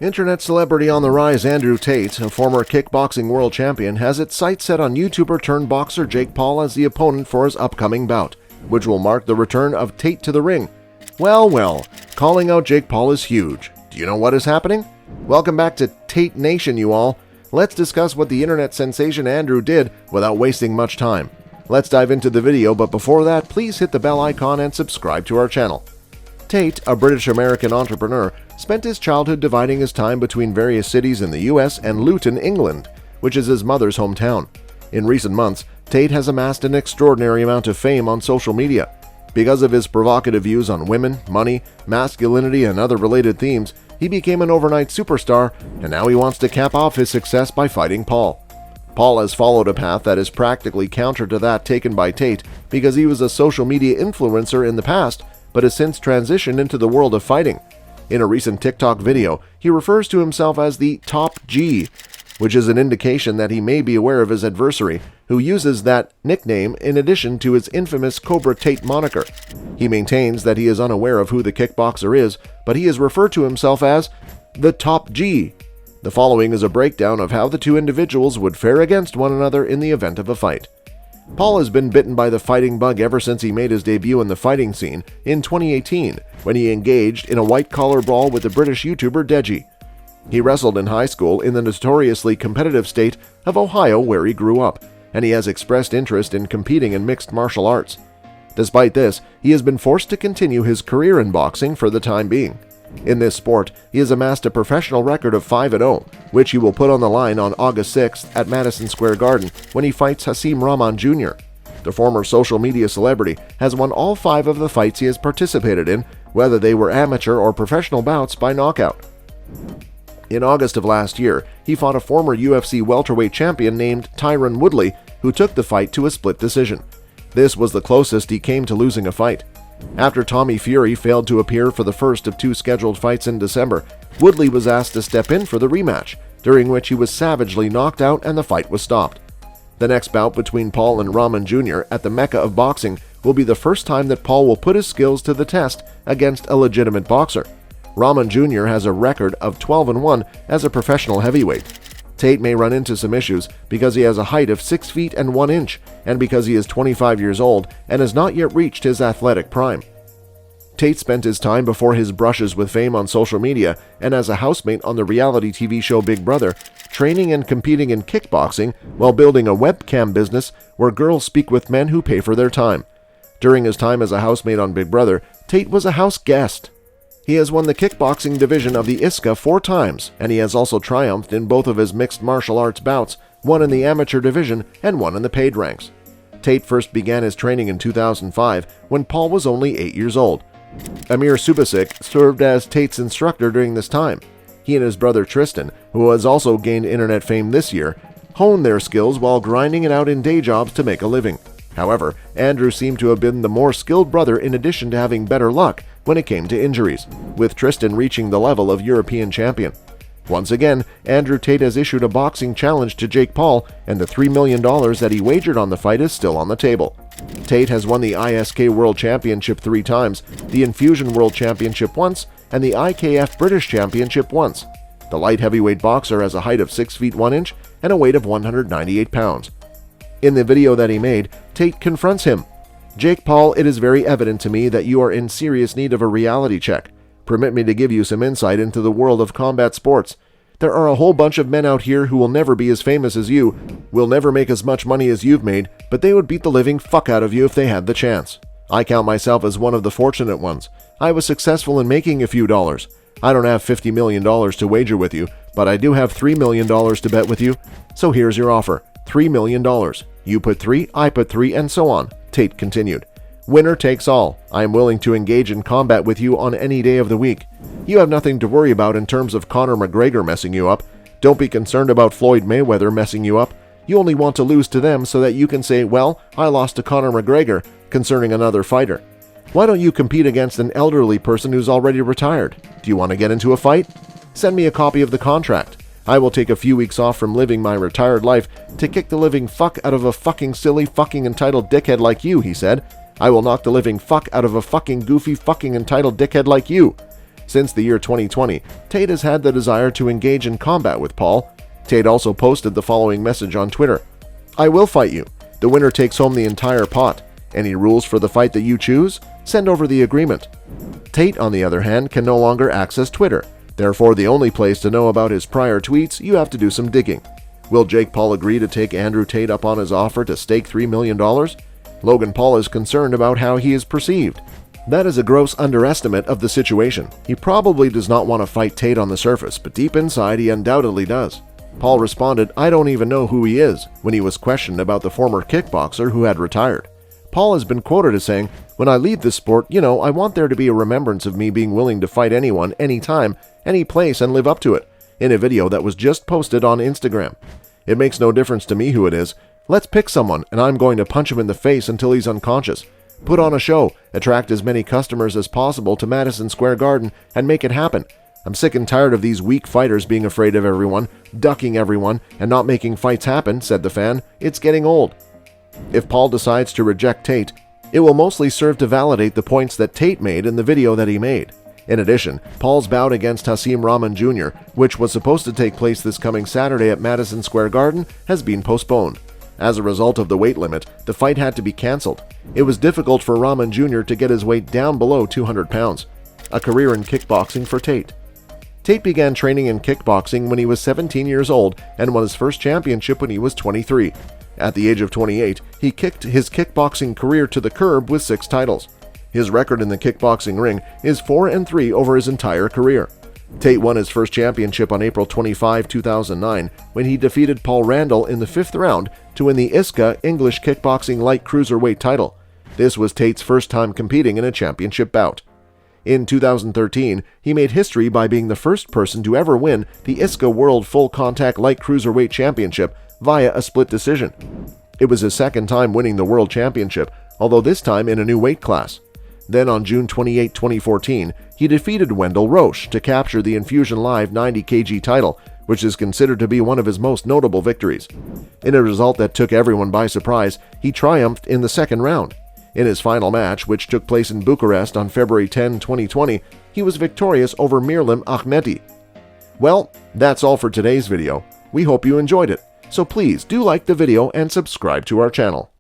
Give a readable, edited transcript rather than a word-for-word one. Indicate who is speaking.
Speaker 1: Internet celebrity on the rise Andrew Tate, a former kickboxing world champion, has its sights set on YouTuber-turned-boxer Jake Paul as the opponent for his upcoming bout, which will mark the return of Tate to the ring. Well, calling out Jake Paul is huge. Do you know what is happening? Welcome back to Tate Nation, you all. Let's discuss what the internet sensation Andrew did without wasting much time. Let's dive into the video, but before that, please hit the bell icon and subscribe to our channel. Tate, a British-American entrepreneur, spent his childhood dividing his time between various cities in the US and Luton, England, which is his mother's hometown. In recent months, Tate has amassed an extraordinary amount of fame on social media. Because of his provocative views on women, money, masculinity, and other related themes, he became an overnight superstar, and now he wants to cap off his success by fighting Paul. Paul has followed a path that is practically counter to that taken by Tate because he was a social media influencer in the past, but has since transitioned into the world of fighting. In a recent TikTok video, he refers to himself as the Top G, which is an indication that he may be aware of his adversary, who uses that nickname in addition to his infamous Cobra Tate moniker. He maintains that he is unaware of who the kickboxer is, but he has referred to himself as the Top G. The following is a breakdown of how the two individuals would fare against one another in the event of a fight. Paul has been bitten by the fighting bug ever since he made his debut in the fighting scene in 2018 when he engaged in a white-collar brawl with the British YouTuber Deji. He wrestled in high school in the notoriously competitive state of Ohio where he grew up, and he has expressed interest in competing in mixed martial arts. Despite this, he has been forced to continue his career in boxing for the time being. In this sport, he has amassed a professional record of 5-0, which he will put on the line on August 6th at Madison Square Garden when he fights Hasim Rahman Jr. The former social media celebrity has won all 5 of the fights he has participated in, whether they were amateur or professional bouts by knockout. In August of last year, he fought a former UFC welterweight champion named Tyron Woodley, who took the fight to a split decision. This was the closest he came to losing a fight. After Tommy Fury failed to appear for the first of 2 scheduled fights in December, Woodley was asked to step in for the rematch, during which he was savagely knocked out and the fight was stopped. The next bout between Paul and Rahman Jr. at the Mecca of boxing will be the first time that Paul will put his skills to the test against a legitimate boxer. Rahman Jr. has a record of 12-1 as a professional heavyweight. Tate may run into some issues because he has a height of 6 feet and 1 inch, and because he is 25 years old and has not yet reached his athletic prime. Tate spent his time before his brushes with fame on social media and as a housemate on the reality TV show Big Brother, training and competing in kickboxing while building a webcam business where girls speak with men who pay for their time. During his time as a housemate on Big Brother, Tate was a house guest. He has won the kickboxing division of the ISCA 4 times, and he has also triumphed in both of his mixed martial arts bouts, one in the amateur division and one in the paid ranks. Tate first began his training in 2005 when Paul was only 8 years old. Amir Subasic served as Tate's instructor during this time. He and his brother Tristan, who has also gained internet fame this year, honed their skills while grinding it out in day jobs to make a living. However, Andrew seemed to have been the more skilled brother in addition to having better luck when it came to injuries, with Tristan reaching the level of European champion. Once again, Andrew Tate has issued a boxing challenge to Jake Paul, and the $3 million that he wagered on the fight is still on the table. Tate has won the ISK World Championship 3 times, the Infusion World Championship once, and the IKF British Championship once. The light heavyweight boxer has a height of 6 feet 1 inch and a weight of 198 pounds. In the video that he made, Tate confronts him. "Jake Paul, it is very evident to me that you are in serious need of a reality check. Permit me to give you some insight into the world of combat sports. There are a whole bunch of men out here who will never be as famous as you, will never make as much money as you've made, but they would beat the living fuck out of you if they had the chance. I count myself as one of the fortunate ones. I was successful in making a few dollars. I don't have $50 million to wager with you, but I do have $3 million to bet with you. So here's your offer. $3 million. You put 3, I put 3, and so on," Tate continued. "Winner takes all. I am willing to engage in combat with you on any day of the week. You have nothing to worry about in terms of Conor McGregor messing you up. Don't be concerned about Floyd Mayweather messing you up. You only want to lose to them so that you can say, well, I lost to Conor McGregor concerning another fighter. Why don't you compete against an elderly person who's already retired? Do you want to get into a fight? Send me a copy of the contract. I will take a few weeks off from living my retired life to kick the living fuck out of a fucking silly fucking entitled dickhead like you," he said. "I will knock the living fuck out of a fucking goofy fucking entitled dickhead like you. Since the year 2020, Tate has had the desire to engage in combat with Paul. Tate also posted the following message on Twitter: "I will fight you. The winner takes home the entire pot. Any rules for the fight that you choose? Send over the agreement." Tate, on the other hand, can no longer access Twitter. Therefore, the only place to know about his prior tweets, you have to do some digging. Will Jake Paul agree to take Andrew Tate up on his offer to stake $3 million? Logan Paul is concerned about how he is perceived. That is a gross underestimate of the situation. He probably does not want to fight Tate on the surface, but deep inside he undoubtedly does. Paul responded, "I don't even know who he is," when he was questioned about the former kickboxer who had retired. Paul has been quoted as saying, "When I leave this sport, I want there to be a remembrance of me being willing to fight anyone, anytime, any place, and live up to it," in a video that was just posted on Instagram. "It makes no difference to me who it is. Let's pick someone, and I'm going to punch him in the face until he's unconscious. Put on a show, attract as many customers as possible to Madison Square Garden, and make it happen. I'm sick and tired of these weak fighters being afraid of everyone, ducking everyone, and not making fights happen," said the fan. "It's getting old." If Paul decides to reject Tate, it will mostly serve to validate the points that Tate made in the video that he made. In addition, Paul's bout against Hasim Rahman Jr., which was supposed to take place this coming Saturday at Madison Square Garden, has been postponed. As a result of the weight limit, the fight had to be cancelled. It was difficult for Rahman Jr. to get his weight down below 200 pounds. A career in kickboxing for Tate. Tate began training in kickboxing when he was 17 years old and won his first championship when he was 23. At the age of 28, he kicked his kickboxing career to the curb with 6 titles. His record in the kickboxing ring is 4-3 over his entire career. Tate won his first championship on April 25, 2009, when he defeated Paul Randall in the 5th round to win the ISCA English Kickboxing Light Cruiserweight title. This was Tate's first time competing in a championship bout. In 2013, he made history by being the first person to ever win the ISCA World Full Contact Light Cruiserweight Championship via a split decision. It was his second time winning the World Championship, although this time in a new weight class. Then on June 28, 2014, he defeated Wendell Roche to capture the Infusion Live 90 kg title, which is considered to be one of his most notable victories. In a result that took everyone by surprise, he triumphed in the second round. In his final match, which took place in Bucharest on February 10, 2020, he was victorious over Mirlim Ahmedi. Well, that's all for today's video. We hope you enjoyed it. So please do like the video and subscribe to our channel.